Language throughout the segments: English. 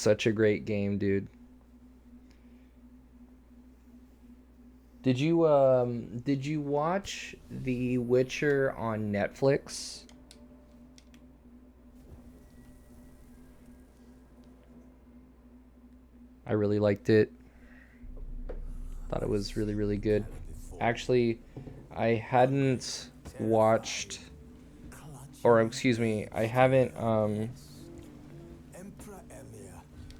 such a great game, dude. Did you watch The Witcher on Netflix? I really liked it. Thought it was really, really good. Actually, I hadn't watched, or excuse me, I haven't Emperor Emir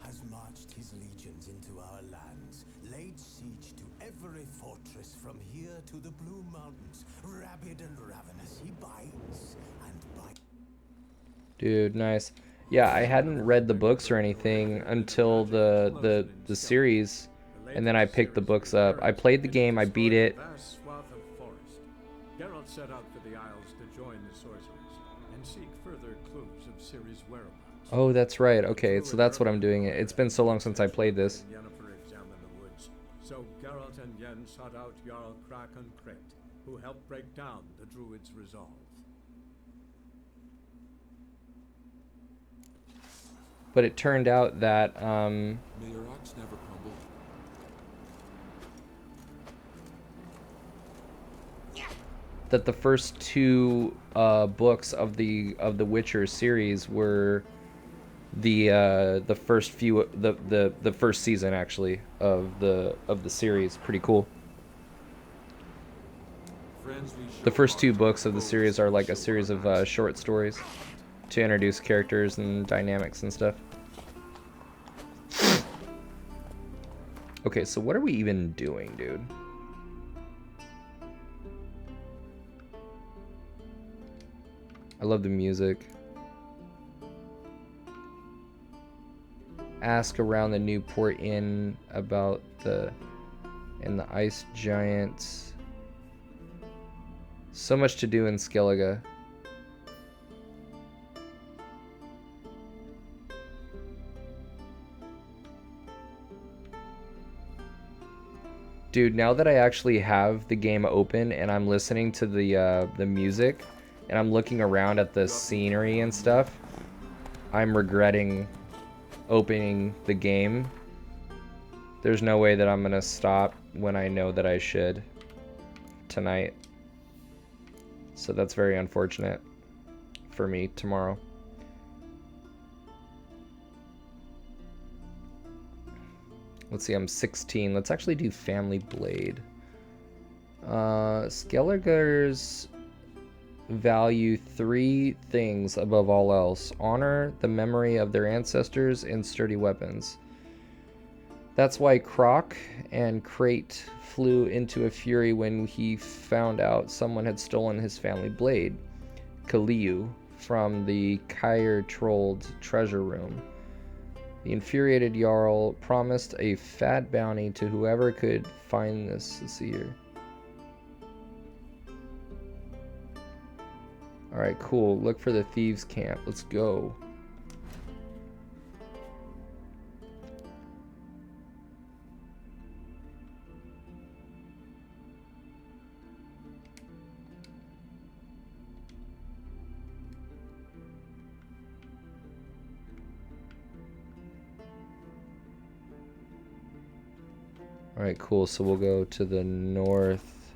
has marched his legions into our lands, laid siege to every fortress from here to the Blue Mountains. Rabid and ravenous, he bites and bites. Dude, nice. Yeah, I hadn't read the books or anything until the series, and then I picked the books up. I played the game, I beat it. Geralt set out for the Isles to join the sorcerers and seek further clues of Ciri's whereabouts. Oh, that's right. Okay, so that's what I'm doing. It's been so long since I played this. Yennefer examined the woods, so Geralt and Yen sought out Jarl Krakon Kret, who helped break down the Druid's resolve. But it turned out that May your rocks never crumble. that the first two books of the Witcher series were the first few the first season actually of the series. Pretty cool. The first two books of the series are like a series of short stories to introduce characters and dynamics and stuff. Okay, so what are we even doing, dude? I love the music. Ask around the Newport Inn about the ice giants. So much to do in Skellige. Dude, now that I actually have the game open and I'm listening to the music and I'm looking around at the scenery and stuff, I'm regretting opening the game. There's no way that I'm gonna stop when I know that I should tonight. So that's very unfortunate for me tomorrow. Let's see, I'm 16. Let's actually do Family Blade. Skellige's value 3 things above all else: honor, the memory of their ancestors, and sturdy weapons. That's why Croc and Crate flew into a fury when he found out someone had stolen his family blade, Kaliu, from the Kyre-trolled treasure room. The infuriated Jarl promised a fat bounty to whoever could find this. Let's see here. Alright, cool. Look for the thieves' camp. Let's go. Alright, cool. So we'll go to the north.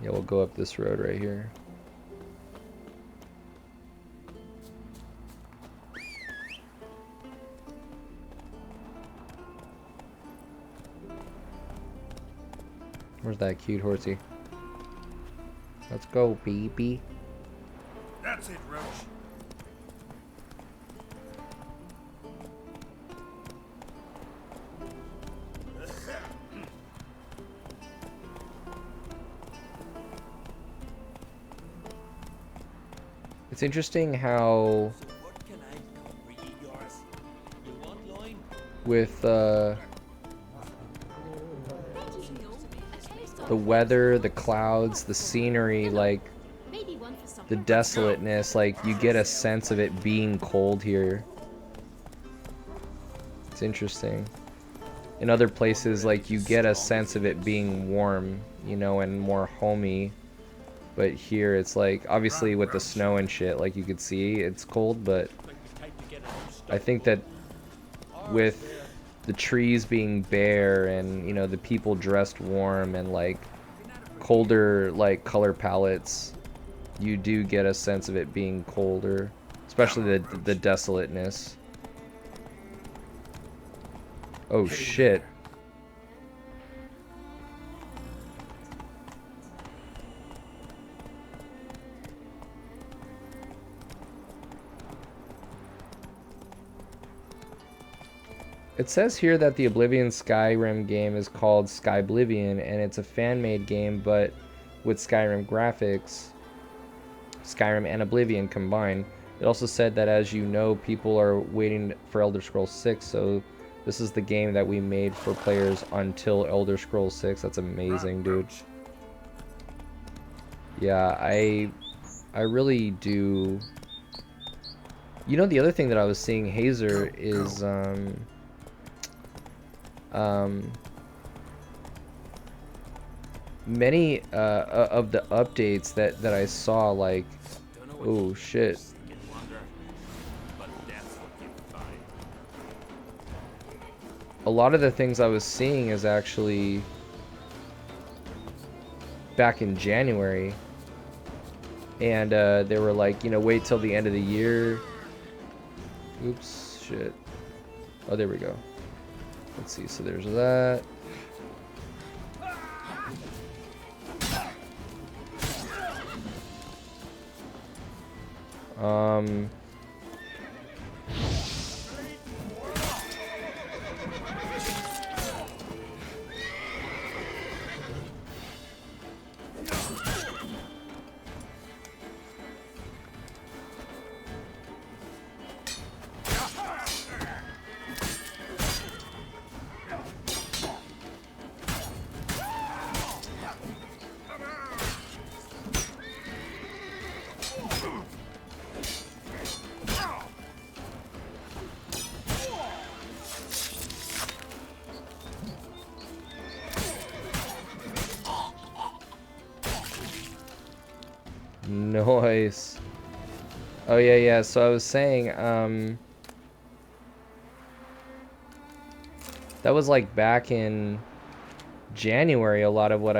Yeah, we'll go up this road right here. Where's that cute horsey? Let's go, baby. That's it, Roach. It's interesting how with the weather, the clouds, the scenery, like the desolateness, like you get a sense of it being cold here. It's interesting. In other places, like you get a sense of it being warm, you know, and more homey. But here it's like, obviously with the snow and shit, like you could see it's cold, but I think that with the trees being bare and, you know, the people dressed warm and like colder like color palettes, you do get a sense of it being colder, especially the desolateness. Oh shit. It says here that the Oblivion Skyrim game is called Skyblivion, and it's a fan-made game, but with Skyrim graphics, Skyrim and Oblivion combined. It also said that, as you know, people are waiting for Elder Scrolls 6, so this is the game that we made for players until Elder Scrolls 6. That's amazing, dude. Yeah, I really do. You know, the other thing that I was seeing, Hazer, is many of the updates that I saw, like, oh shit. A lot of the things I was seeing is actually back in January, and they were like, you know, wait till the end of the year. Oops, shit. Oh, there we go. Let's see, so there's that. Nice. Oh yeah, so I was saying, that was like back in January, a lot of what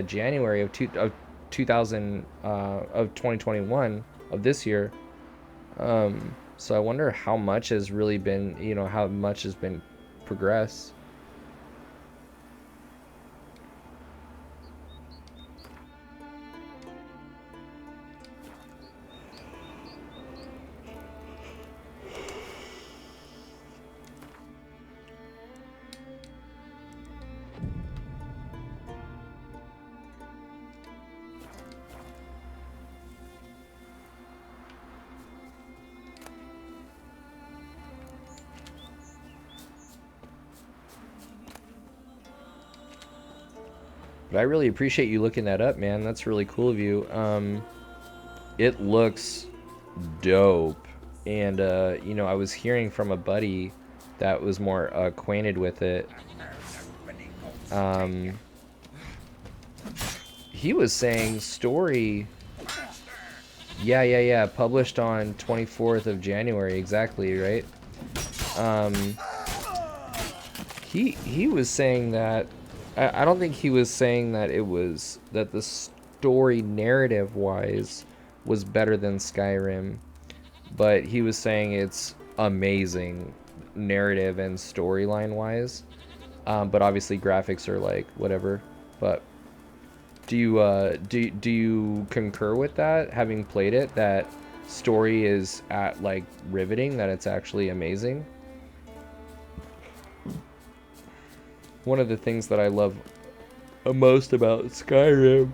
January of 2021 of this year. So I wonder how much has really been, you know, how much has been progressed. But I really appreciate you looking that up, man. That's really cool of you. It looks dope. And, you know, I was hearing from a buddy that was more acquainted with it. He was saying story... Yeah. Published on 24th of January, exactly, right? He was saying that... I don't think he was saying that it was that the story narrative wise was better than Skyrim, but he was saying it's amazing narrative and storyline wise. But obviously graphics are like whatever. But do you concur with that, having played it, that story is at like riveting, that it's actually amazing? One of the things that I love most about Skyrim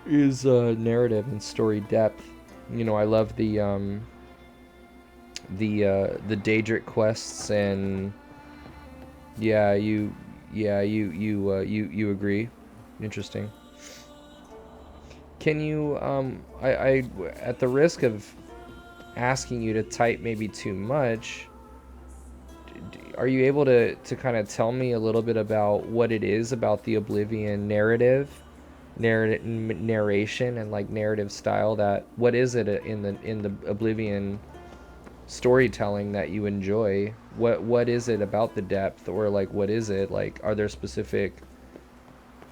is narrative and story depth. You know, I love the Daedric quests, and yeah, you agree. Interesting. Can you I at the risk of asking you to type maybe too much, are you able to kind of tell me a little bit about what it is about the Oblivion narration and like narrative style, that what is it in the Oblivion storytelling that you enjoy. What is it about the depth, or like what is it like? Are there specific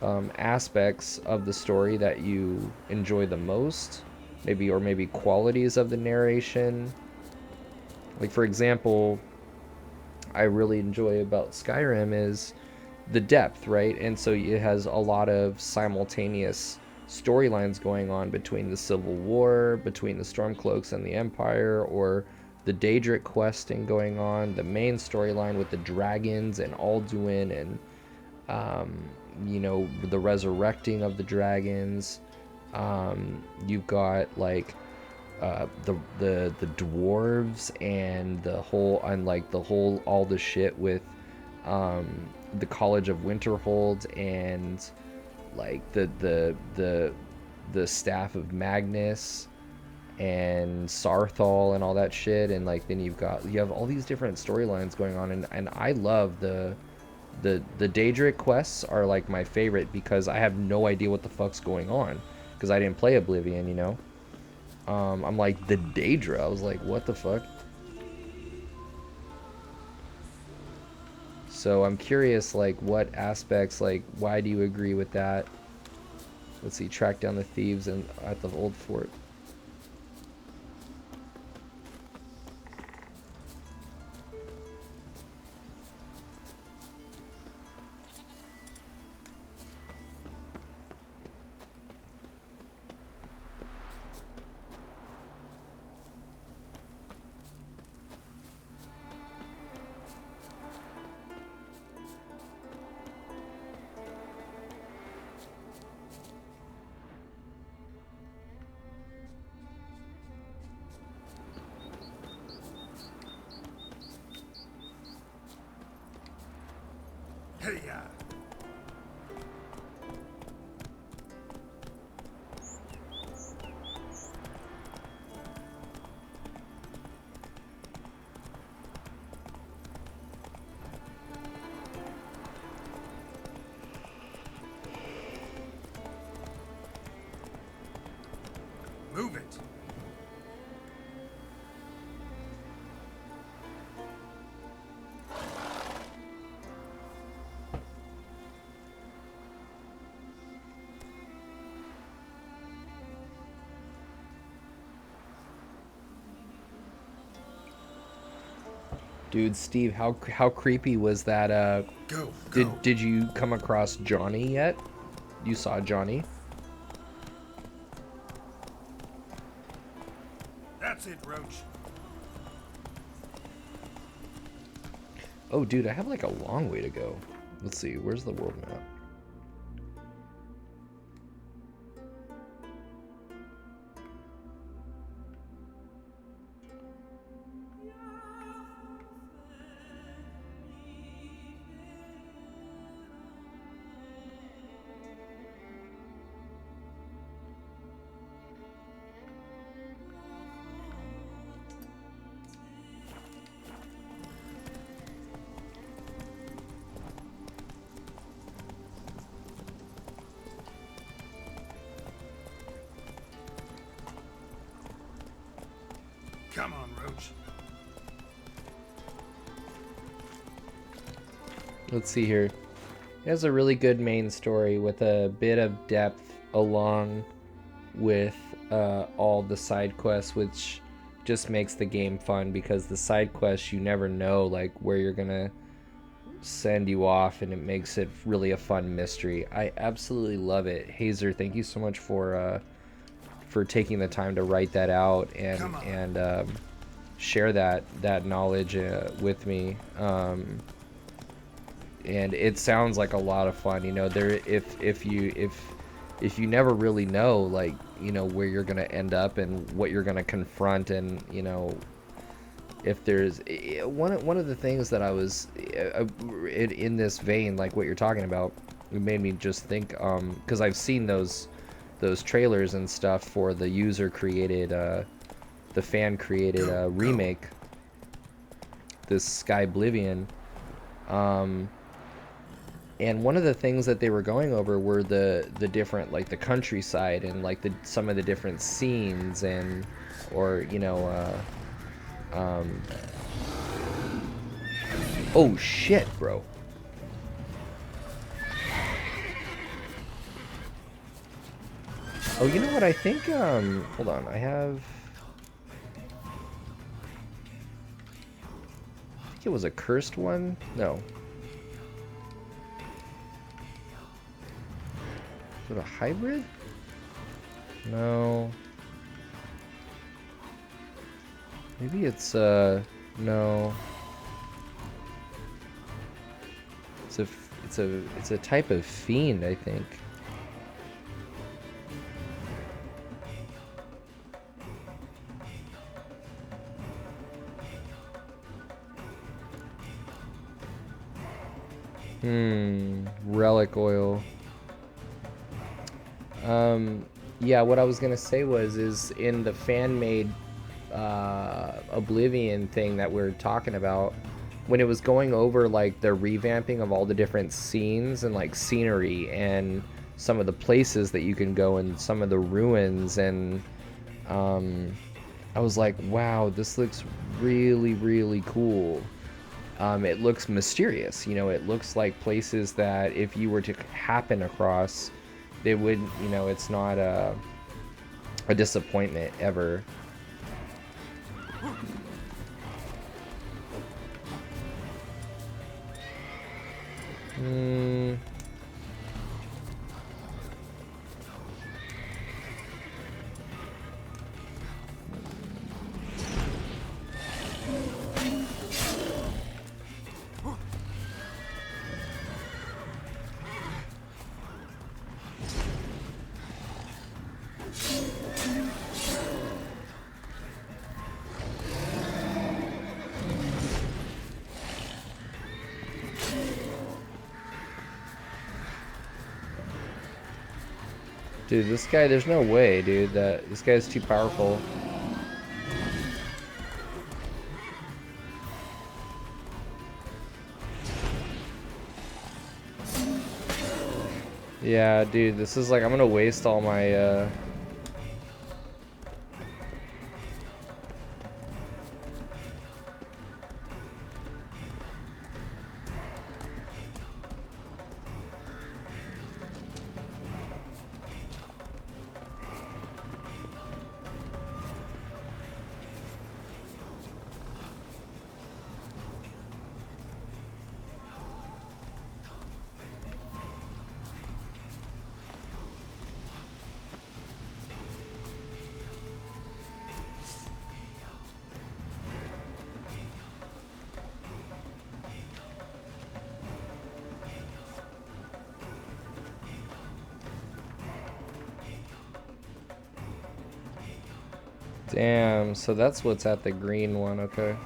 aspects of the story that you enjoy the most, maybe, or maybe qualities of the narration? Like, for example, I really enjoy about Skyrim is the depth, right? And so it has a lot of simultaneous storylines going on between the Civil War, between the Stormcloaks and the Empire, or the Daedric questing going on, the main storyline with the dragons and Alduin, and you know, the resurrecting of the dragons. You've got like the dwarves and the whole, and like the whole, all the shit with the College of Winterhold, and like the staff of Magnus and Sarthal and all that shit. And like then you have all these different storylines going on, and I love the Daedric quests are like my favorite, because I have no idea what the fuck's going on, because I didn't play Oblivion, you know. I'm like, the Daedra, I was like, what the fuck? So I'm curious, like, what aspects, like, why do you agree with that? Let's see, track down the thieves and at the old fort. Move it. Dude, Steve, how creepy was that? Go. Did you come across Johnny yet? You saw Johnny? That's it, Roach. Oh, dude, I have like a long way to go. Let's see, where's the world map? Come on, Roach. Let's see here. It has a really good main story with a bit of depth along with all the side quests, which just makes the game fun, because the side quests, you never know like where you're gonna send you off, and it makes it really a fun mystery. I absolutely love it. Hazer, thank you so much for taking the time to write that out and share that knowledge with me. And it sounds like a lot of fun. You know, there if you never really know, like, you know, where you're gonna end up and what you're gonna confront, and you know, if there's one of the things that I was in this vein, like what you're talking about, it made me just think, because I've seen those trailers and stuff for the user created, the fan created remake, this Sky Oblivion, and one of the things that they were going over were the different, like the countryside, and like some of the different scenes, and or you know, Oh shit, bro. Oh, you know what? I think, hold on. I think it was a cursed one. No. Is it a hybrid? No. Maybe it's, no. It's a type of fiend, I think. Relic oil. Yeah, what I was gonna say is in the fan-made Oblivion thing that we're talking about, when it was going over like the revamping of all the different scenes and like scenery and some of the places that you can go and some of the ruins, and I was like, wow, this looks really, really cool. It looks mysterious, you know, it looks like places that if you were to happen across, it would, you know, it's not a disappointment ever. Dude, this guy, there's no way, dude, that this guy's too powerful. Yeah, dude, this is like, I'm gonna waste all my, damn, so that's what's at the green one, okay.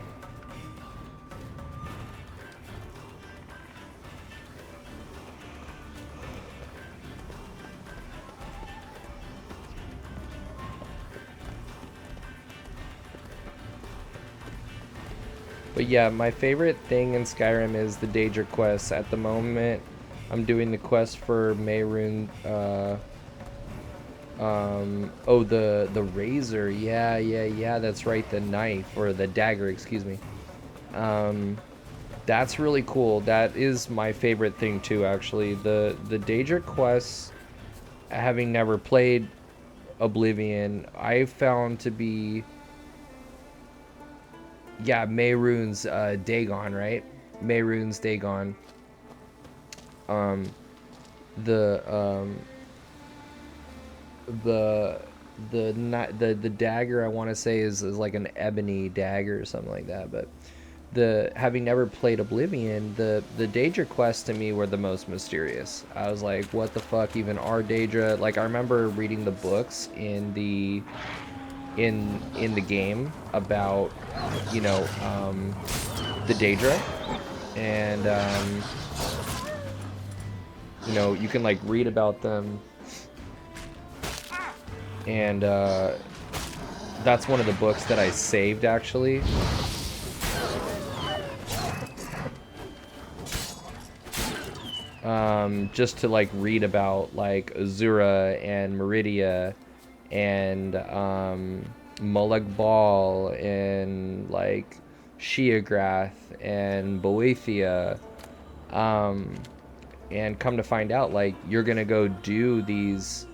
But yeah, my favorite thing in Skyrim is the Daedra quests. At the moment, I'm doing the quest for Mehrunes, oh, the razor. Yeah, that's right, the knife, or the dagger, excuse me. That's really cool. That is my favorite thing too, actually. The Daedra quests, having never played Oblivion, I found to be, yeah, Mehrunes, Dagon, right? Mehrunes, Dagon. The dagger, I want to say, is like an ebony dagger or something like that. But having never played Oblivion, the Daedra quests to me were the most mysterious. I was like, what the fuck even are Daedra? Like, I remember reading the books in the game about, you know, the Daedra, and you know, you can like read about them, and that's one of the books that I saved, actually. Just to like read about like Azura and Meridia and Molag Bal and like Sheograth and Boethia, and come to find out, like, you're gonna go do these,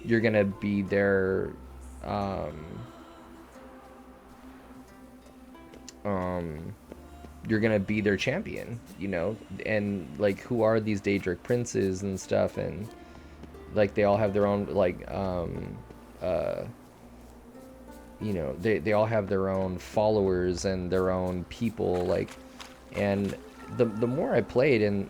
you're gonna be their you're gonna be their champion, you know. And like, who are these Daedric princes and stuff, and like they all have their own like you know, they all have their own followers and their own people, like. And the more I played and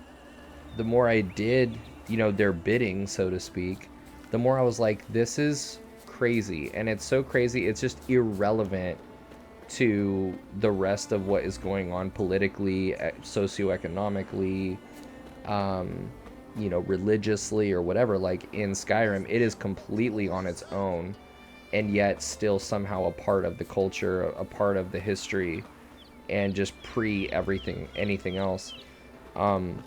the more I did, you know, their bidding, so to speak, the more I was like, this is crazy. And it's so crazy, it's just irrelevant to the rest of what is going on politically, socioeconomically, you know, religiously or whatever. Like in Skyrim, it is completely on its own, and yet still somehow a part of the culture, a part of the history, and just pre everything, anything else. And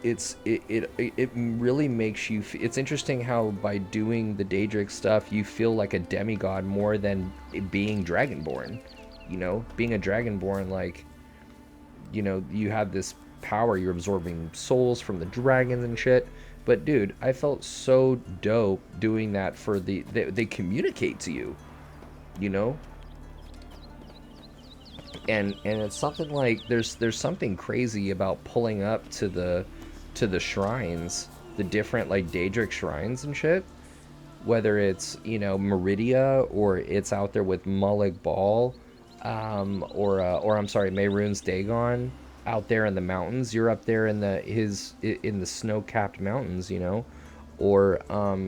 it really makes you it's interesting how by doing the Daedric stuff you feel like a demigod more than being dragonborn. You know, being a dragonborn, like, you know, you have this power, you're absorbing souls from the dragons and shit. But dude, I felt so dope doing that for they communicate to you, you know. And it's something like there's something crazy about pulling up to the shrines, the different like Daedric shrines and shit, whether it's, you know, Meridia, or it's out there with Molag Bal, or I'm sorry, Mehrunes Dagon, out there in the mountains. You're up there in the snow-capped mountains, you know, or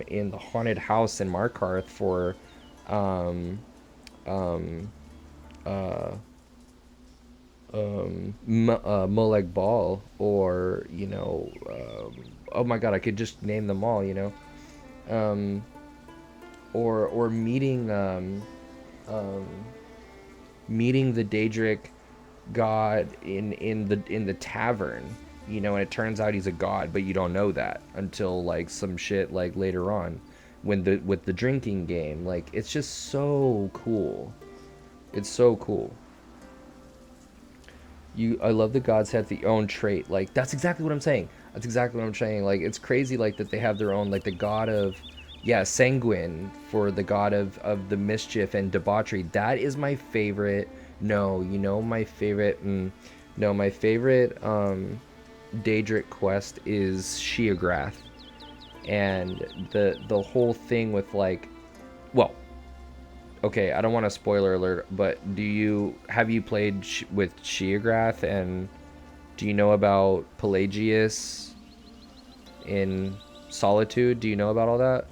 in the haunted house in Markarth for Molag Bal, or, you know, oh my god, I could just name them all, you know, or meeting meeting the Daedric god in the tavern, you know, and it turns out he's a god, but you don't know that until like some shit like later on when with the drinking game. Like, it's just so cool. It's so cool. I love the gods have their own trait. Like, that's exactly what I'm saying. That's exactly what I'm saying. Like, it's crazy, like, that they have their own, like, the god of, yeah, Sanguine, for the god of the mischief and debauchery. That is my favorite. No, you know, my favorite, no, my favorite, Daedric quest is Sheograth. And the whole thing with, like, well, okay, I don't want to spoiler alert, but have you played with Sheograth, and do you know about Pelagius in Solitude? Do you know about all that?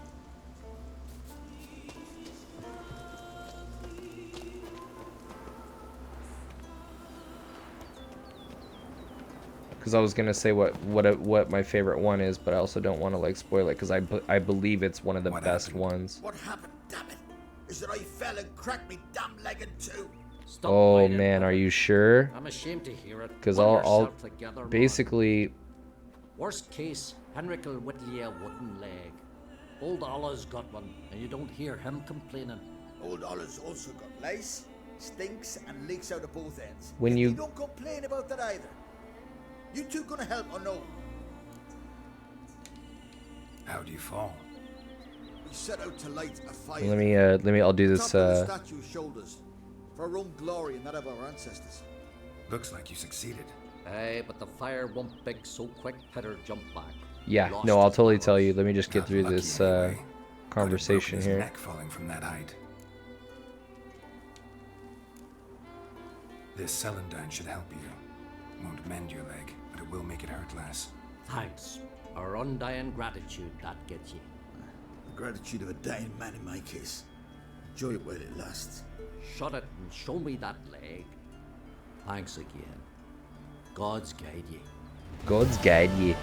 Because I was gonna say what my favorite one is, but I also don't want to like spoil it, because I believe it's one of the best ones. What happened? Damn it! Is that I fell and cracked me damn leg in two? Oh man, are you sure? I'm ashamed to hear it. Because I'll basically. Worst case, Henrik will whittle you a wooden leg. Old Ollah's got one, and you don't hear him complaining. Old Ollah's also got lice, stinks, and leaks out of both ends. When you don't complain about that either. You two gonna help or no? How'd you fall? We set out to light a fire. let me I'll do this Top of the statue's shoulders, for our own glory and that of our ancestors. Looks like you succeeded. Aye, but the fire won't big so quick, better jump back. Yeah, Lost no, I'll his totally powers. tell you. Let me just get Not through lucky this anyway. conversation His here. neck falling from that height. This celandine should help you. Won't mend your leg, but it will make it hurt less. Thanks. Our undying gratitude, that gets you. The gratitude of a dying man in my case. Enjoy it while it lasts. Shut it and show me that leg. Thanks again. God's guide ye. God's guide ye.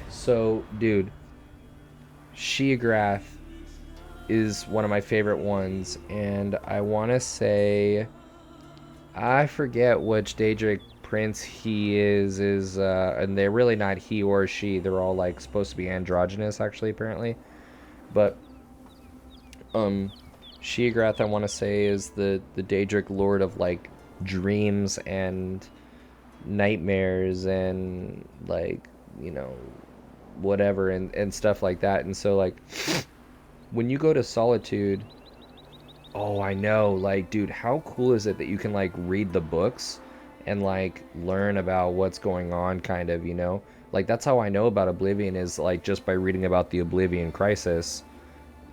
So, dude, Sheograth is one of my favorite ones, and I want to say, I forget which Daedric prince he is and they're really not he or she. They're all like supposed to be androgynous, actually, apparently. But Sheograth, I want to say, is the Daedric lord of like dreams and nightmares and like, you know, whatever and stuff like that. And so like when you go to Solitude, oh, I know, like, dude, how cool is it that you can like read the books and like learn about what's going on, kind of, you know? Like, that's how I know about Oblivion, is like just by reading about the Oblivion Crisis,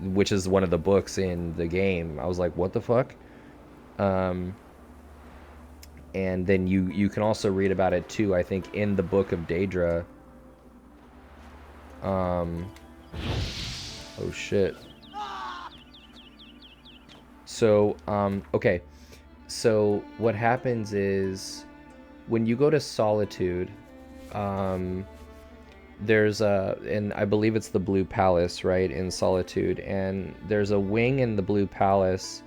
which is one of the books in the game. I was like, what the fuck? And then you can also read about it too, I think, in the Book of Daedra. Oh shit. So, okay. So what happens is when you go to Solitude, there's and I believe it's the Blue Palace, right, in Solitude, and there's a wing in the Blue Palace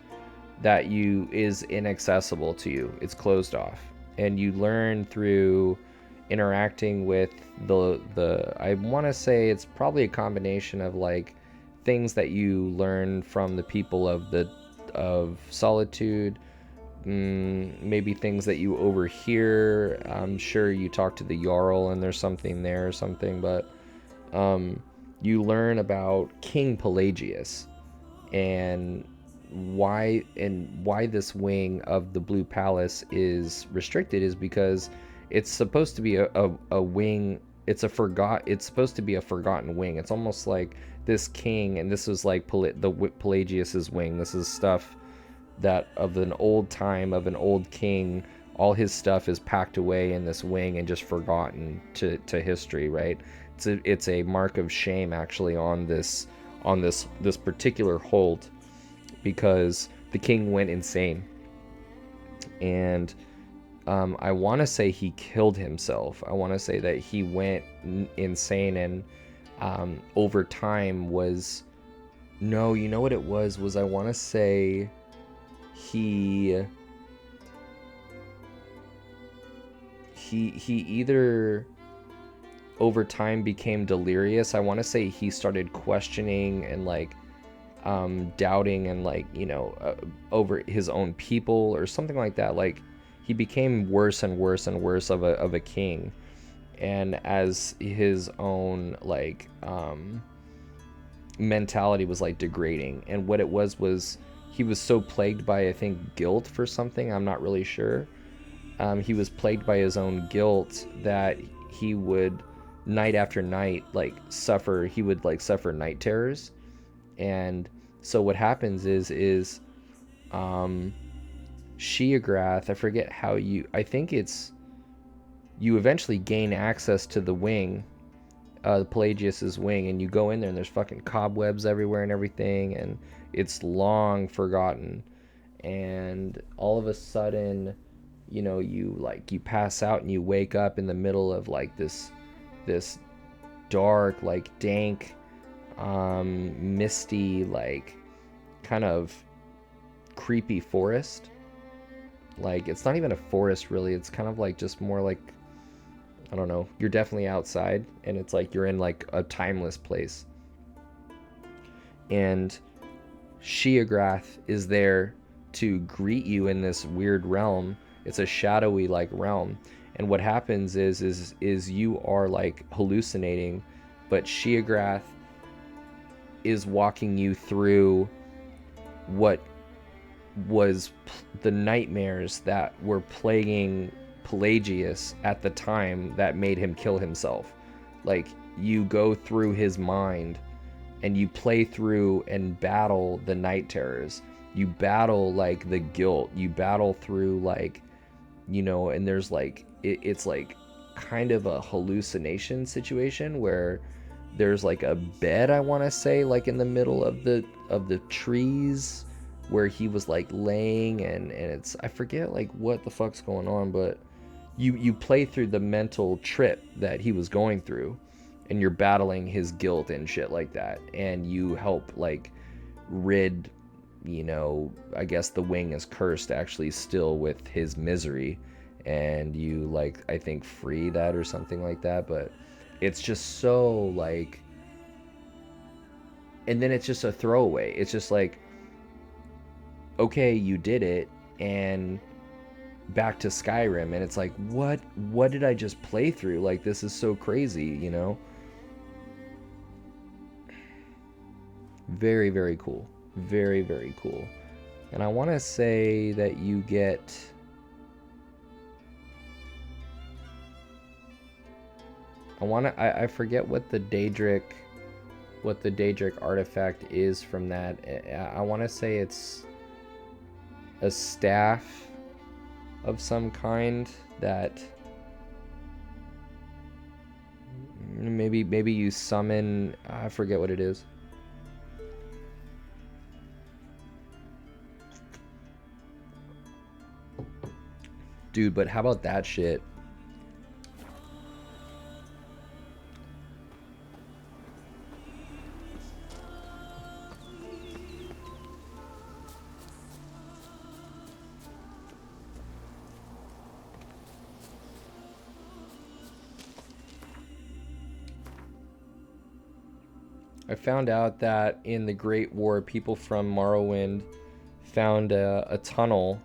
that is inaccessible to you. It's closed off, and you learn through interacting with the I want to say it's probably a combination of like things that you learn from the people of Solitude, maybe things that you overhear. I'm sure you talk to the Jarl and there's something there or something, but you learn about King Pelagius and why this wing of the Blue Palace is restricted is because it's supposed to be a wing. It's supposed to be a forgotten wing. It's almost like this king, and this was like Pelagius's wing. This is stuff that of an old time, of an old king. All his stuff is packed away in this wing and just forgotten to history, right? It's a mark of shame, actually, on this particular hold, because the king went insane, and I want to say he killed himself. I want to say that he went insane, and over time was... No, you know what it was I want to say he either over time became delirious. I want to say he started questioning and like doubting and like, you know, over his own people or something like that. Like, he became worse and worse and worse of a king, and as his own like mentality was like degrading. And what it was he was so plagued by, I think, guilt for something. I'm not really sure. He was plagued by his own guilt that he would night after night like suffer. He would like suffer night terrors. And so what happens is Sheograth, I forget how I think it's, you eventually gain access to the wing, Pelagius's wing, and you go in there and there's fucking cobwebs everywhere and everything, and it's long forgotten. And all of a sudden, you know, you pass out and you wake up in the middle of like this dark, like dank, misty, like kind of creepy forest. Like, it's not even a forest really, it's kind of like just more like, I don't know, you're definitely outside and it's like you're in like a timeless place. And Sheograth is there to greet you in this weird realm. It's a shadowy like realm. And what happens is you are like hallucinating, but Sheograth is walking you through what was the nightmares that were plaguing Pelagius at the time that made him kill himself. Like, you go through his mind and you play through and battle the night terrors. You battle like the guilt. You battle through like, you know, and there's like, it's like kind of a hallucination situation where there's like a bed, I want to say, like in the middle of the trees where he was like laying, and it's, I forget like what the fuck's going on, but you play through the mental trip that he was going through, and you're battling his guilt and shit like that, and you help like rid, you know, I guess the wing is cursed actually still with his misery, and you like, I think, free that or something like that. But it's just so like, and then it's just a throwaway. It's just like, okay, you did it, and back to Skyrim, and it's like, what did I just play through? Like, this is so crazy, you know? Very, very cool. Very, very cool. And I want to say that you get... I forget what the Daedric artifact is from that. I want to say it's a staff of some kind that maybe you summon. I forget what it is. Dude, but how about that shit? I found out that in the Great War, people from Morrowind found a tunnel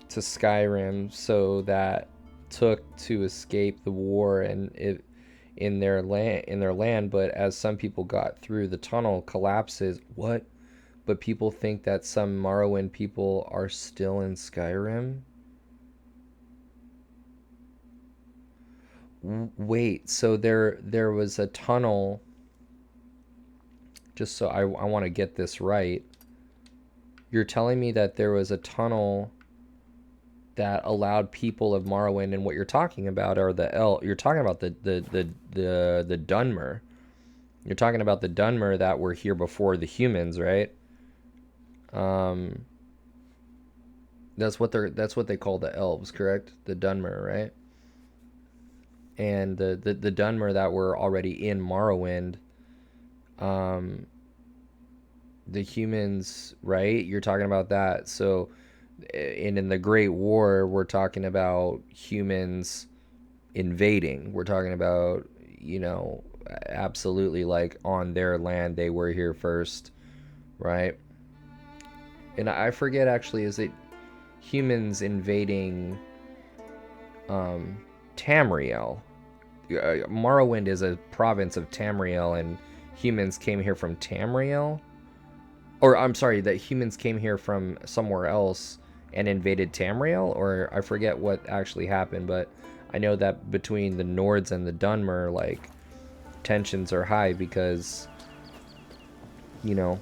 to Skyrim, so that took to escape the war and it in their land. But as some people got through, the tunnel collapses. What? But people think that some Morrowind people are still in Skyrim. Wait, so there was a tunnel. Just so I want to get this right. You're telling me that there was a tunnel that allowed people of Morrowind, and what you're talking about are you're talking about the Dunmer. You're talking about the Dunmer that were here before the humans, right? That's what they call the elves, correct? The Dunmer, right? And the Dunmer that were already in Morrowind. The humans, right? You're talking about that. So, and in the Great War, we're talking about humans invading. We're talking about, you know, absolutely like on their land, they were here first, right? And I forget actually, is it humans invading Tamriel? Morrowind is a province of Tamriel, and humans came here from Tamriel? Or, I'm sorry, that humans came here from somewhere else and invaded Tamriel? Or I forget what actually happened, but I know that between the Nords and the Dunmer, like, tensions are high because, you know,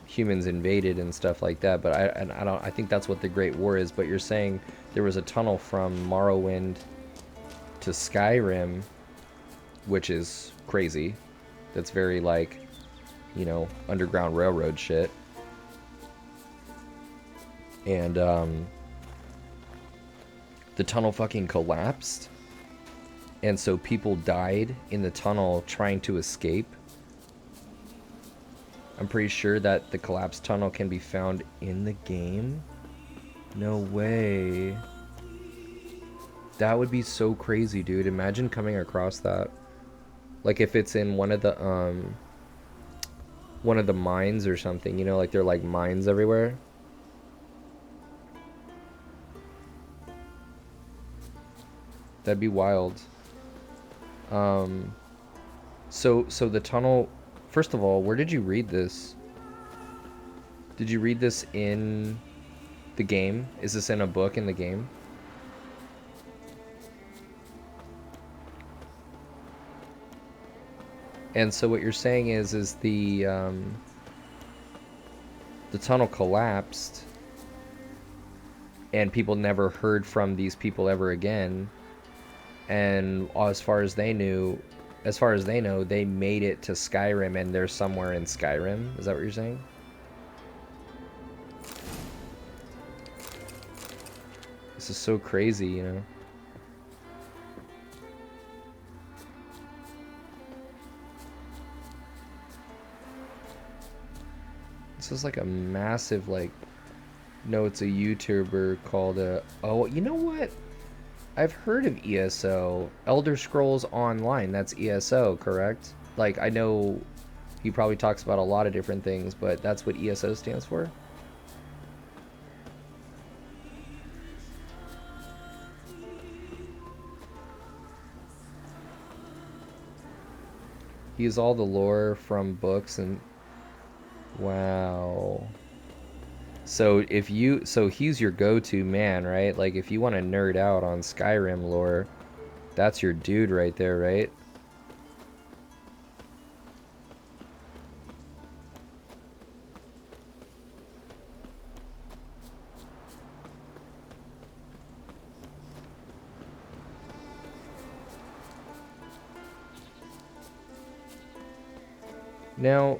humans invaded and stuff like that. But I think that's what the Great War is. But you're saying there was a tunnel from Morrowind to Skyrim, which is crazy. That's very, like, you know, Underground Railroad shit. And the tunnel fucking collapsed, and so people died in the tunnel trying to escape. I'm pretty sure that the collapsed tunnel can be found in the game. No way. That would be so crazy, dude. Imagine coming across that. Like if it's in one of the mines or something, you know, like they're like mines everywhere. That'd be wild. So the tunnel, first of all, where did you read this? Did you read this in the game? Is this in a book in the game? And so what you're saying is the tunnel collapsed, and people never heard from these people ever again. And as far as they know, they made it to Skyrim, and they're somewhere in Skyrim. Is that what you're saying? This is so crazy, you know. This is like a massive, like, no, it's a YouTuber called oh, you know what? I've heard of ESO. Elder Scrolls Online, that's ESO, correct? Like, I know he probably talks about a lot of different things, but that's what ESO stands for? He has all the lore from books and... Wow. So he's your go-to man, right? Like, if you want to nerd out on Skyrim lore, that's your dude right there, right? Now,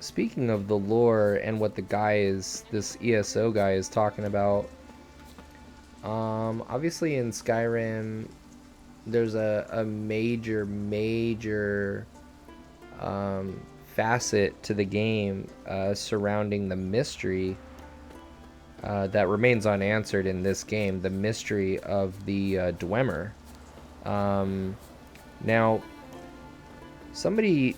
speaking of the lore and what the guy is, this ESO guy is talking about, obviously in Skyrim, there's a major facet to the game surrounding the mystery that remains unanswered in this game, the mystery of the Dwemer. Now, somebody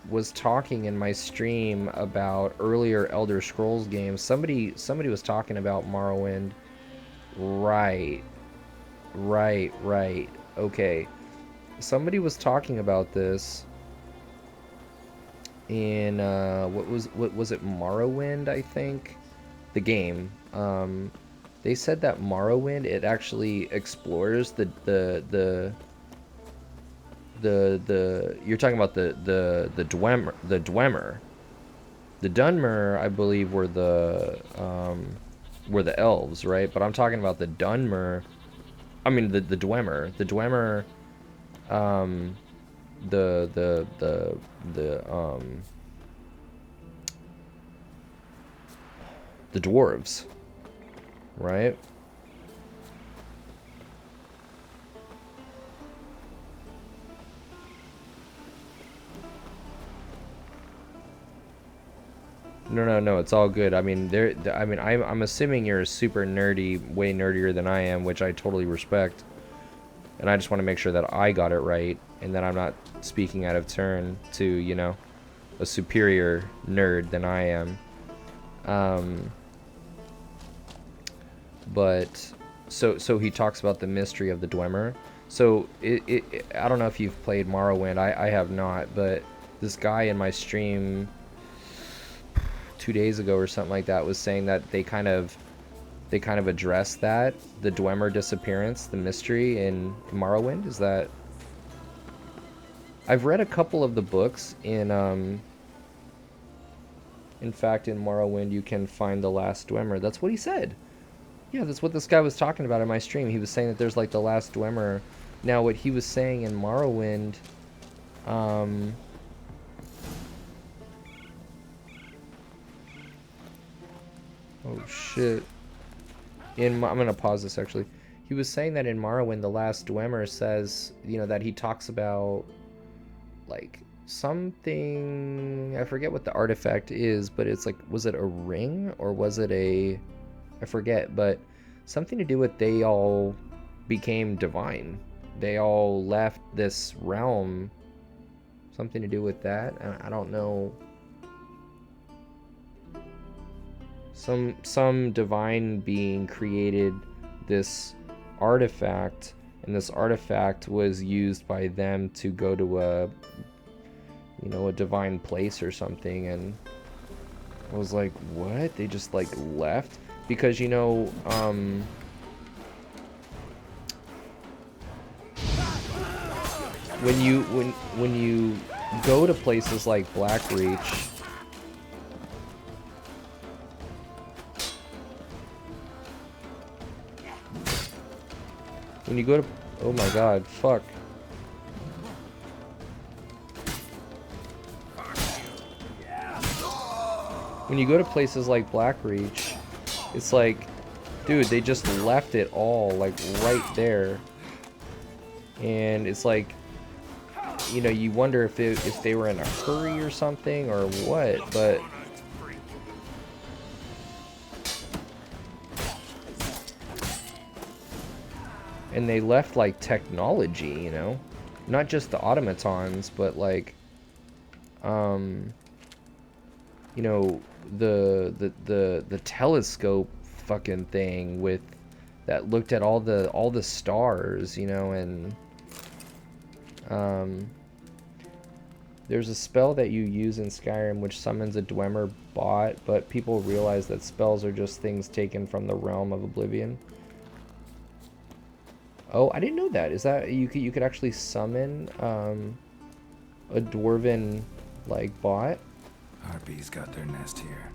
was talking in my stream about earlier Elder Scrolls games. Somebody was talking about Morrowind. Right. Okay. Somebody was talking about this in what was it, Morrowind, I think? The game. They said that Morrowind, it actually explores the you're talking about the Dwemer. The Dunmer, I believe, were the elves, right? But I'm talking about the Dunmer. I mean the Dwemer. The Dwemer, the dwarves, right? No, it's all good. I mean, I'm assuming you're super nerdy, way nerdier than I am, which I totally respect. And I just want to make sure that I got it right, and that I'm not speaking out of turn to, you know, a superior nerd than I am. But, so he talks about the mystery of the Dwemer. So, I don't know if you've played Morrowind. I have not, but this guy in my stream 2 days ago or something like that was saying that they kind of addressed that, the Dwemer disappearance, the mystery in Morrowind. Is that... I've read a couple of the books in fact, in Morrowind you can find the last Dwemer. That's what he said. Yeah, that's what this guy was talking about in my stream. He was saying that there's like the last Dwemer. Now what he was saying in Morrowind, oh shit. I'm gonna pause this actually. He was saying that in Morrowind, the last Dwemer says, you know, that he talks about like something, I forget what the artifact is, but it's like, was it a ring or was it a, I forget, but something to do with they all became divine. They all left this realm. Something to do with that. I don't know. Some divine being created this artifact, and this artifact was used by them to go to a, you know, a divine place or something. And I was like, what? They just like left? Because, you know, when you go to places like Blackreach, when you go to, oh my god, fuck. When you go to places like Blackreach, it's like, dude, they just left it all, like, right there. And it's like, you know, you wonder if they were in a hurry or something, or what, but... And they left, like, technology, you know? Not just the automatons, but, like, you know, the telescope fucking thing with that looked at all the stars, you know, and there's a spell that you use in Skyrim which summons a Dwemer bot, but people realize that spells are just things taken from the realm of Oblivion. Oh, I didn't know that. Is that you could actually summon a dwarven like bot? Harpies got their nest here.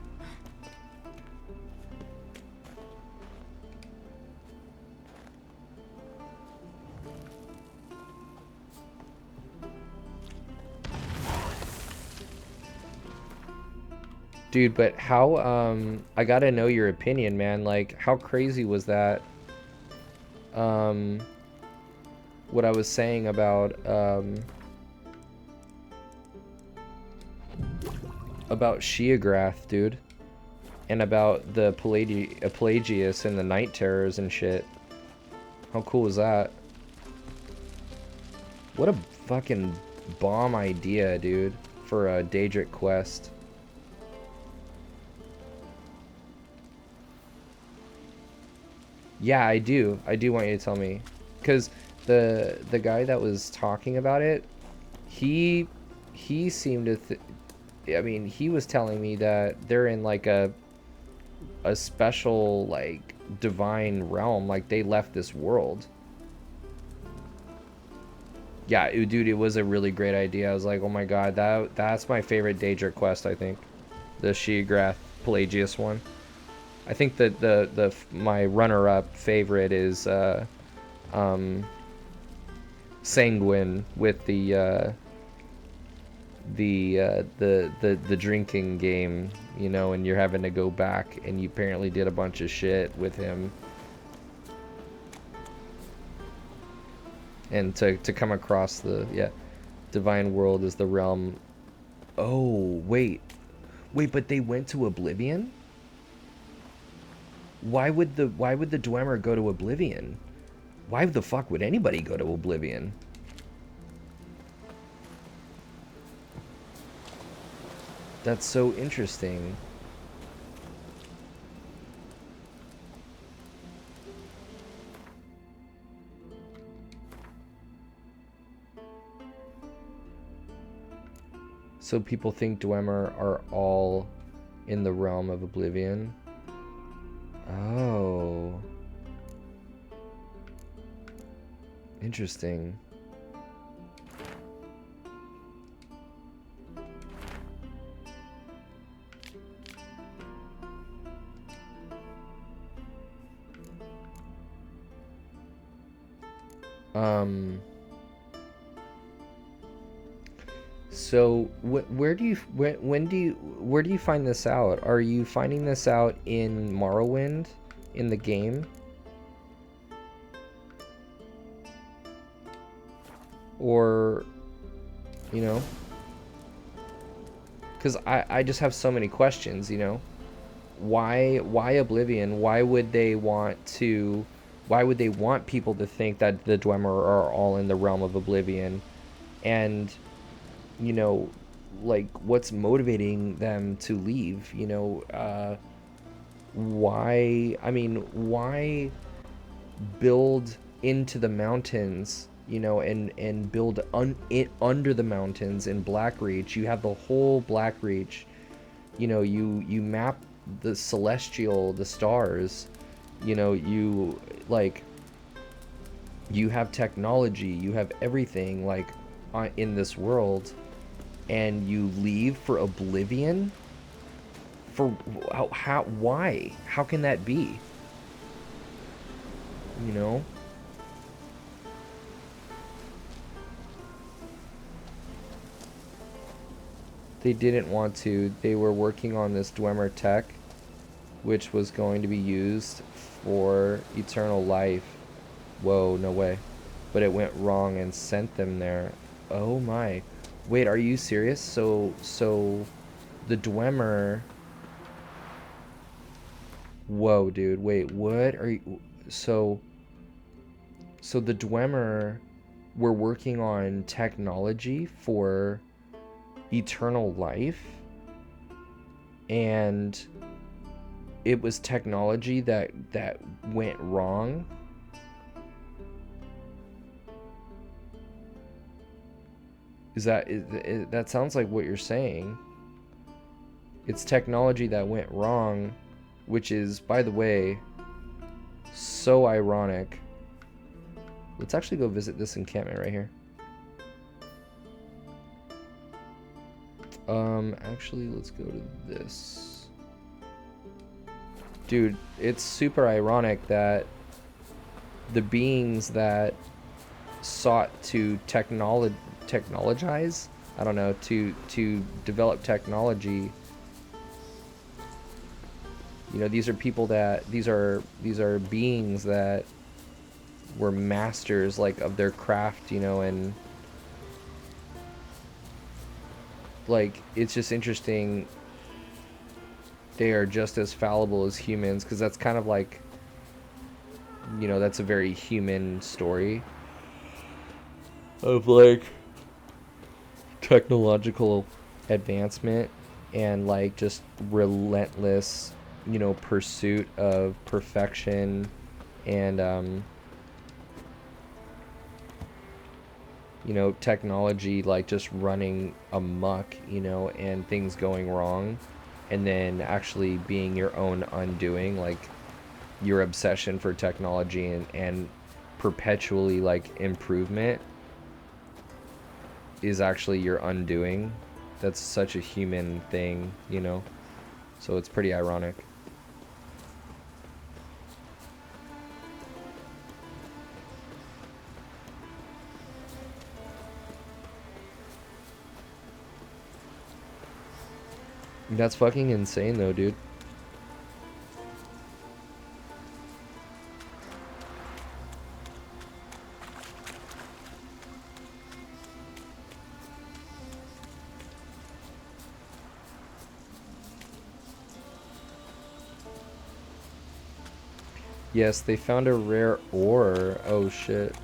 Dude, but how I gotta know your opinion, man. Like, how crazy was that? What I was saying about Sheograth, dude, and about the Pelagius and the Night Terrors and shit. How cool was that? What a fucking bomb idea, dude, for a Daedric quest. Yeah, I do. I do want you to tell me, because the guy that was talking about it, he seemed to. I mean, he was telling me that they're in like a special like divine realm, like they left this world. Yeah, dude, it was a really great idea. I was like, oh my god, that's my favorite Daedric quest. I think the Sheograth Pelagius one. I think that my runner-up favorite is Sanguine with the drinking game, you know, and you're having to go back and you apparently did a bunch of shit with him. And to come across the divine world is the realm. Oh, wait, but they went to Oblivion? Why would the Dwemer go to Oblivion? Why the fuck would anybody go to Oblivion? That's so interesting. So people think Dwemer are all in the realm of Oblivion? Oh. Interesting. So where do you find this out? Are you finding this out in Morrowind, in the game? Or, you know, because I just have so many questions, you know. Why Oblivion? Why would they want people to think that the Dwemer are all in the realm of Oblivion? And, you know, like, what's motivating them to leave? You know, why build into the mountains, you know, and build under the mountains in Blackreach? You have the whole Blackreach, you know, you map the the stars, you know, you have technology, you have everything, like, in this world, and you leave for Oblivion? For why? How can that be? You know? They didn't want to. They were working on this Dwemer tech, which was going to be used for eternal life. Whoa, no way. But it went wrong and sent them there. Oh my. Wait, are you serious? So the Dwemer... Whoa, dude. Wait, what are you... So So the Dwemer were working on technology for eternal life, and it was technology that went wrong. That sounds like what you're saying. It's technology that went wrong, which is, by the way, so ironic. Let's actually go visit this encampment right here. Actually, let's go to this. Dude, it's super ironic that the beings that sought to technologize, I don't know, to develop technology, you know, these are people that these are beings that were masters, like, of their craft, you know, and like, it's just interesting. They are just as fallible as humans, because that's kind of like, you know, that's a very human story of, like, technological advancement and, like, just relentless, you know, pursuit of perfection and you know, technology, like, just running amok, you know, and things going wrong, and then actually being your own undoing, like, your obsession for technology and perpetually, like, improvement is actually your undoing. That's such a human thing, you know, so it's pretty ironic. That's fucking insane, though, dude. Yes, they found a rare ore. Oh, shit.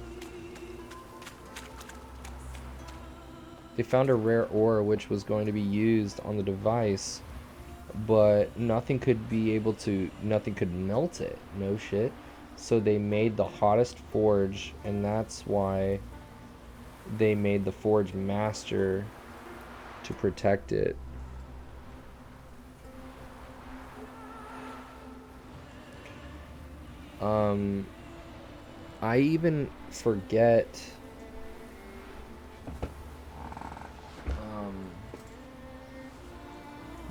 They found a rare ore which was going to be used on the device, but nothing could melt it. No shit. So they made the hottest forge, and that's why they made the forge master to protect it. I even forget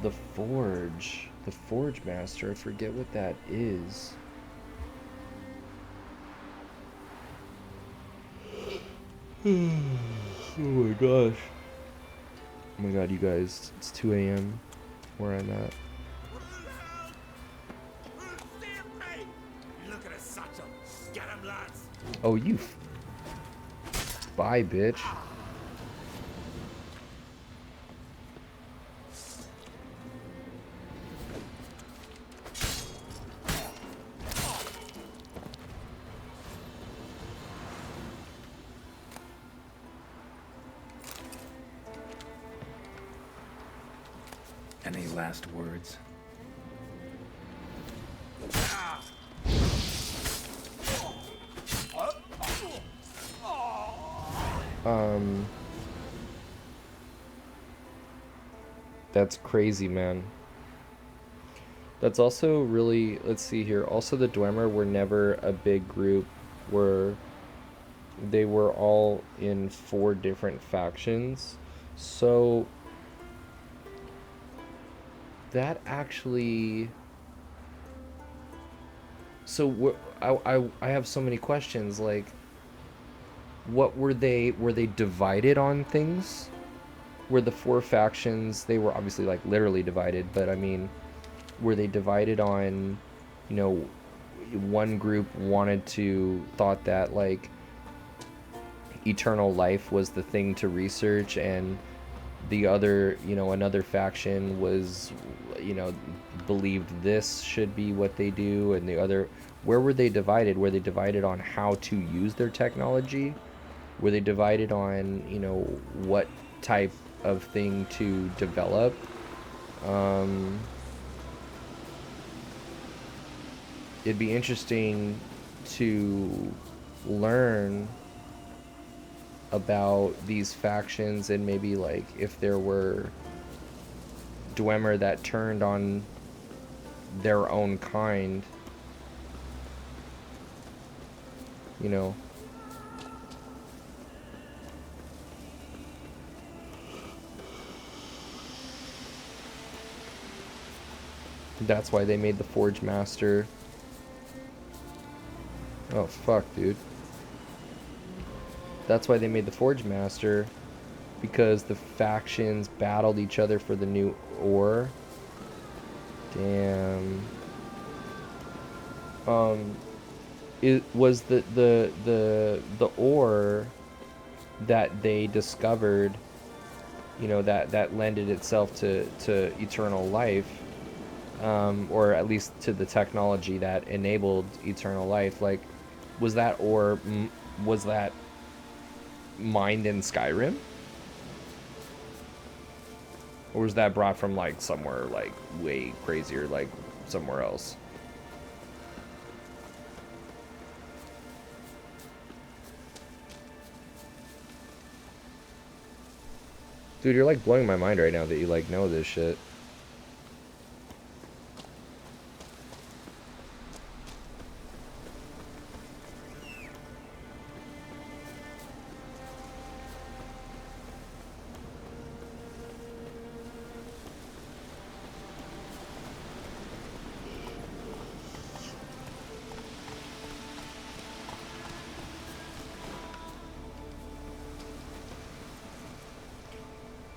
the forge master. I forget what that is. Oh my gosh. Oh my god, you guys, it's 2 a.m. where I'm at. Oh, you bye, bitch. Any last words? That's crazy, man. That's also really, let's see here. Also, the Dwemer were never a big group. They were all in 4 different factions. So that actually, so I have so many questions. Like, what were they divided on things? Were the 4 factions, they were obviously, like, literally divided, but I mean, were they divided on, you know, one group thought that, like, eternal life was the thing to research, and the other, you know, another faction was, you know, believed this should be what they do, and the other, where were they divided? Were they divided on how to use their technology? Were they divided on, you know, what type of thing to develop? It'd be interesting to learn about these factions, and maybe like if there were Dwemer that turned on their own kind, you know. That's why they made the Forge Master. Oh fuck, dude. That's why they made the Forge Master, because the factions battled each other for the new ore. Damn. It was the ore that they discovered, you know, that lended itself to eternal life, or at least to the technology that enabled eternal life. Like, was that ore, was that mined in Skyrim? Or was that brought from like somewhere like way crazier, like somewhere else? Dude, you're like blowing my mind right now that you like know this shit.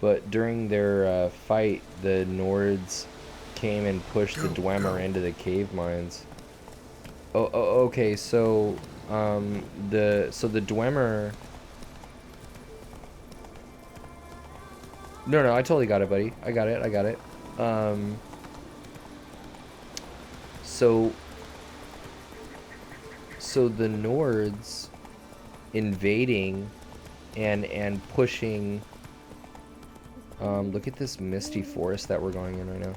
But during their fight, the Nords came and pushed the Dwemer into the cave mines. Okay. So the Dwemer. No, I totally got it, buddy. I got it. So the Nords invading and pushing. Look at this misty forest that we're going in right now.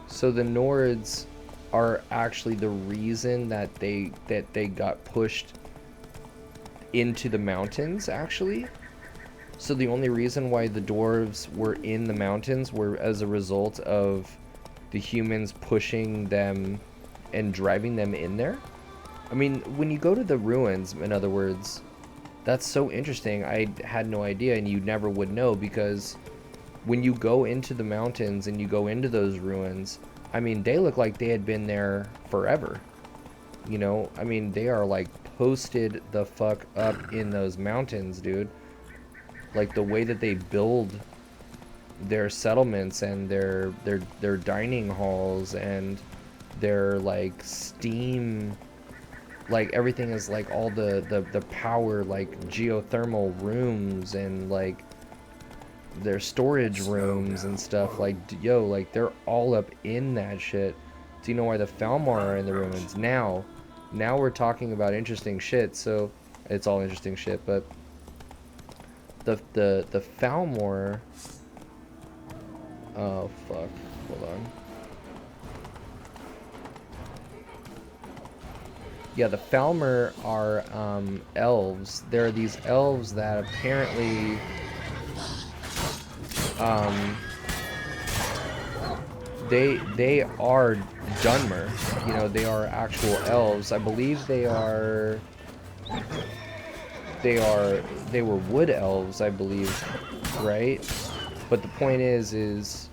So the Nords are actually the reason that they got pushed into the mountains, actually. So the only reason why the dwarves were in the mountains were as a result of the humans pushing them and driving them in there. I mean, when you go to the ruins, in other words, that's so interesting. I had no idea, and you never would know, because when you go into the mountains and you go into those ruins, I mean, they look like they had been there forever. You know, I mean, they are like posted the fuck up in those mountains, dude. Like the way that they build their settlements and their dining halls and their like steam, like everything is like all the power, like geothermal rooms and like their storage rooms and stuff. Like, yo, like they're all up in that shit. Do you know why the Falmar are in the ruins? Now we're talking about interesting shit. So it's all interesting shit, but the Falmar. Oh fuck! Hold on. Yeah, the Falmar are elves. There are these elves that apparently they are Dunmer. You know, they are actual elves. I believe they were wood elves, I believe, right? But the point is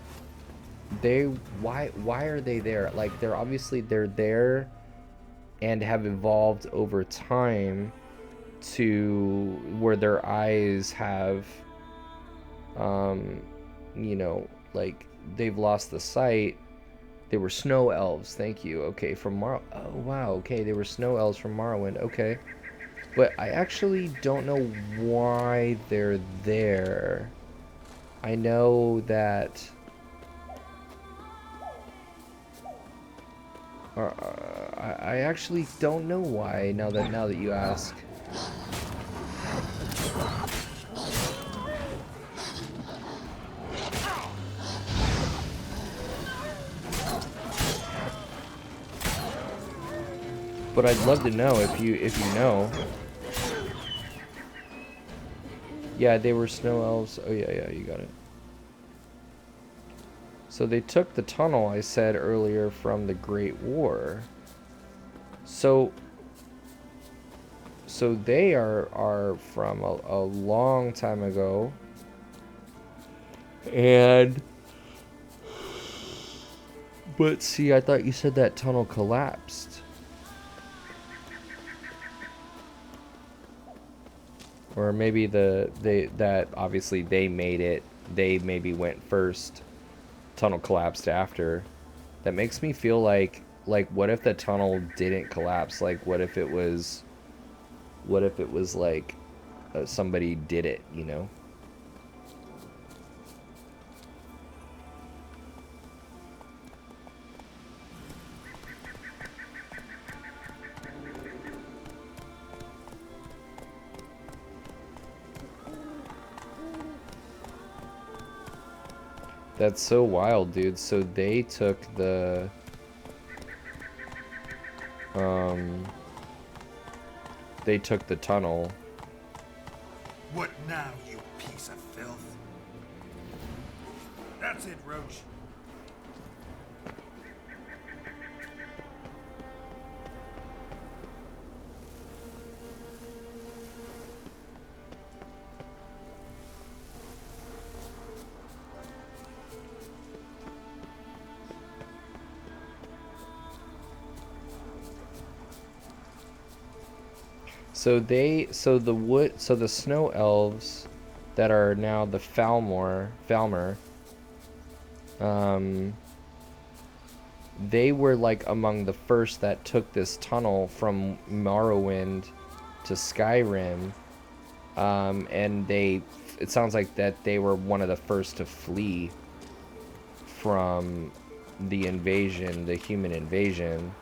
why are they there? Like, they're there and have evolved over time to where their eyes have you know, like they've lost the sight. They were snow elves. Thank you. Okay, from Oh, wow. Okay, they were snow elves from Morrowind. Okay. But I actually don't know why they're there. I know that... I actually don't know why, now that you ask. But I'd love to know if you know. Yeah, they were snow elves. Oh yeah, you got it. So they took the tunnel I said earlier from the Great War. So they are from a long time ago. But see, I thought you said that tunnel collapsed. Or maybe that obviously they made it. They maybe went first. Tunnel collapsed after. That makes me feel like what if the tunnel didn't collapse? Like what if it was like somebody did it, you know? That's so wild, dude. So they took the tunnel. What now, you piece of filth? That's it, Roach. So the snow elves that are now the Falmer, they were like among the first that took this tunnel from Morrowind to Skyrim, and it sounds like that they were one of the first to flee from the invasion, the human invasion.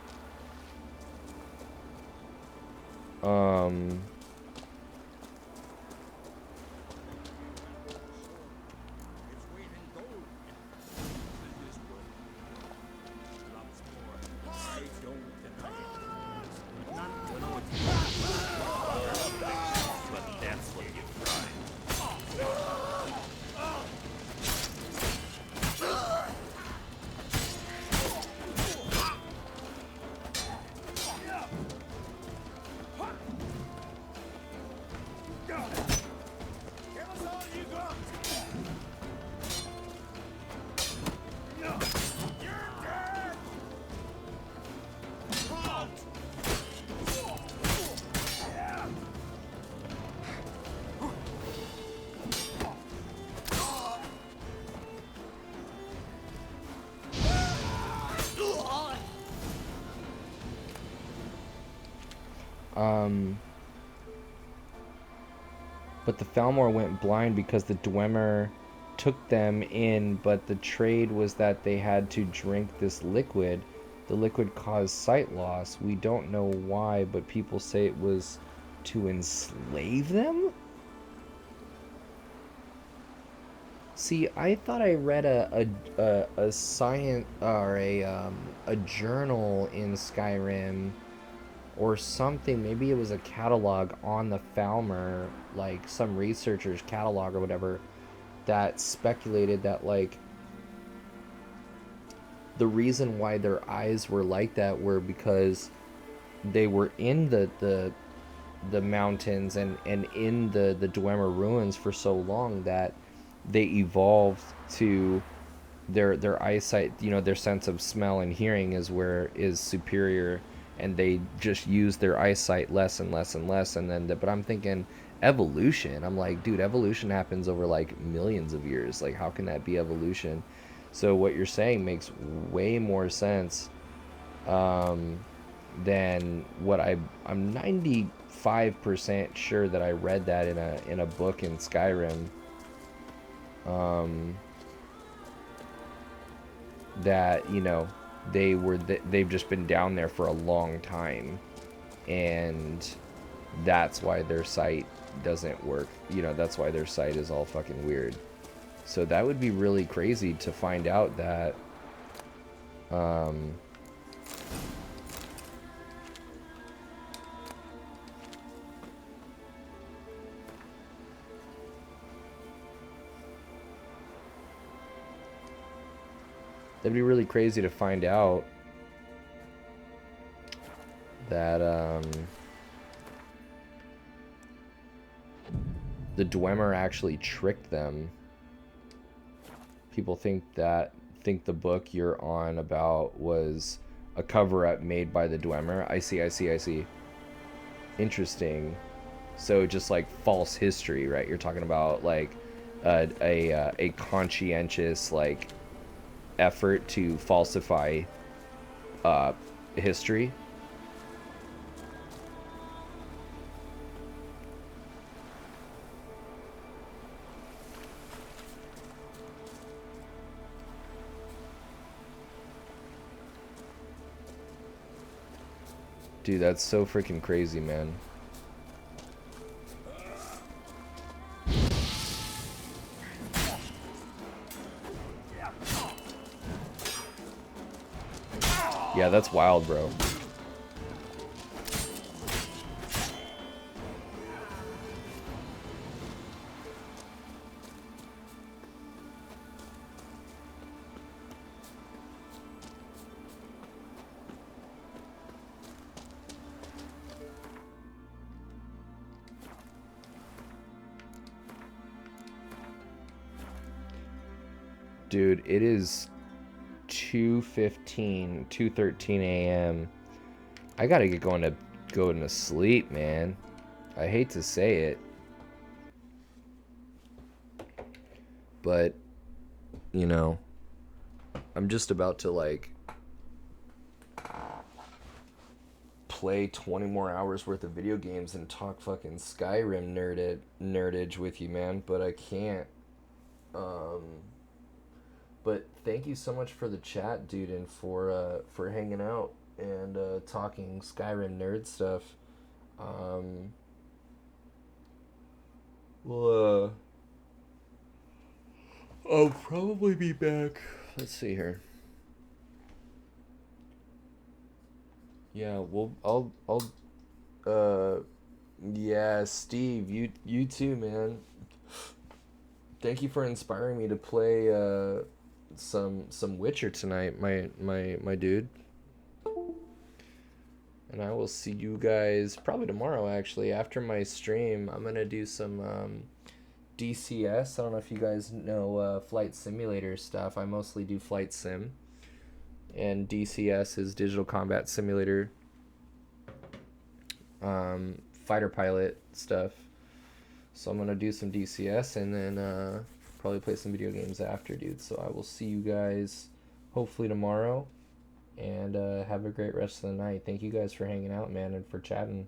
But the Falmor went blind because the Dwemer took them in, but the trade was that they had to drink this liquid. The liquid caused sight loss. We don't know why, but people say it was to enslave them? See, I thought I read a science or a journal in Skyrim or something. Maybe it was a catalog on the Falmer, like some researcher's catalog or whatever, that speculated that like the reason why their eyes were like that were because they were in the mountains and in the Dwemer ruins for so long that they evolved to their eyesight, you know, their sense of smell and hearing is superior, and they just use their eyesight less and less and less. And then but I'm thinking evolution. I'm like, dude, evolution happens over like millions of years. Like, how can that be evolution? So what you're saying makes way more sense than what I'm 95% sure that I read that in a book in Skyrim. That, you know, they've just been down there for a long time, and that's why their sight doesn't work. You know, that's why their sight is all fucking weird. So that would be really crazy to find out that that'd be really crazy to find out that the Dwemer actually tricked them. People think the book you're on about was a cover-up made by the Dwemer. I see. Interesting. So just like false history, right? You're talking about like a conscientious like effort to falsify history. Dude, that's so freaking crazy, man. Yeah, that's wild, bro. Dude, it is 2:13 a.m. I gotta get going to sleep, man. I hate to say it, but you know, I'm just about to like play 20 more hours worth of video games and talk fucking Skyrim nerdage with you, man, but I can't. But thank you so much for the chat, dude, and for hanging out and talking Skyrim nerd stuff. Well, I'll probably be back. Let's see here. Yeah, well, yeah, Steve, you too, man. Thank you for inspiring me to play some Witcher tonight, my dude. And I will see you guys probably tomorrow, actually. After my stream, I'm gonna do some DCS. I don't know if you guys know flight simulator stuff. I mostly do flight sim, and DCS is digital combat simulator, fighter pilot stuff. So I'm gonna do some DCS and then probably play some video games after, dude. So I will see you guys hopefully tomorrow, and have a great rest of the night. Thank you guys for hanging out, man, and for chatting.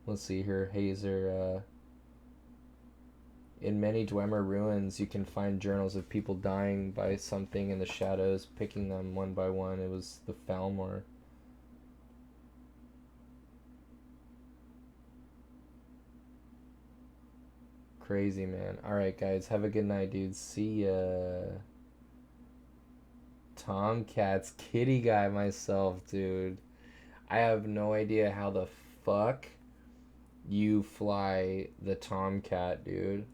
Let's see here, Hazer. In many Dwemer ruins, you can find journals of people dying by something in the shadows, picking them one by one. It was the Falmor. Crazy, man. Alright, guys. Have a good night, dude. See ya. Tomcats. Kitty guy myself, dude. I have no idea how the fuck you fly the Tomcat, dude.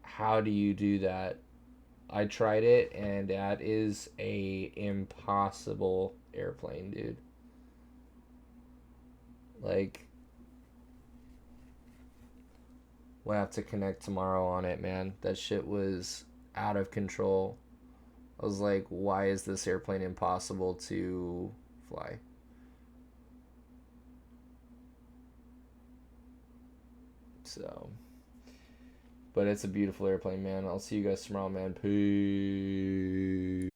How do you do that? I tried it, and that is a impossible airplane, dude. Like, we'll have to connect tomorrow on it, man. That shit was out of control. I was like, why is this airplane impossible to fly? So, But it's a beautiful airplane, man. I'll see you guys tomorrow, man. Peace.